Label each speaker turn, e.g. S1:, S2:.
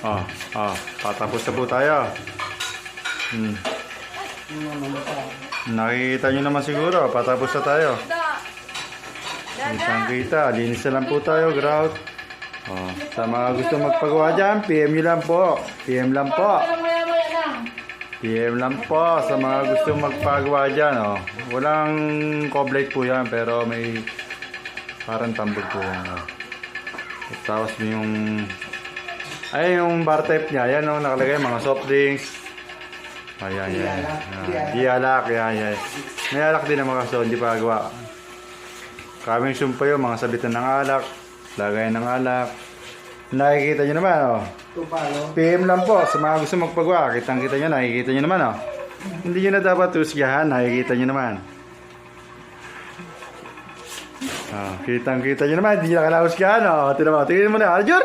S1: Oh, oh, patapos na po tayo. Nakikita nyo naman siguro, patapos na tayo. Isang kita, linis na lang po tayo, grout. Oh, sa mga gusto magpagawa dyan, PM nyo lang po. PM lang po. PM lang po sa mga gusto magpagawa dyan. Oh. Walang coblate po yan, pero may parang tambog po yan. Oh. Tapos yung ay yung bar type niya, yan oh, nakalagay mga soft drinks. Ayan, yan. Dialak, yan. May alak din naman kaso, hindi pa gawa. Kaming sumpa yun, mga sabitan ng alak, lagay ng alak. Nakikita nyo naman, oh. PM lang po sa mga gusto magpagawa. Kitang-kita nyo, nakikita nyo naman, oh. Hindi nyo na dapat husgahan, nakikita nyo naman. Kitang-kita nyo naman, hindi nyo na kailangan husgahan, oh. Tingnan mo na, Aljur!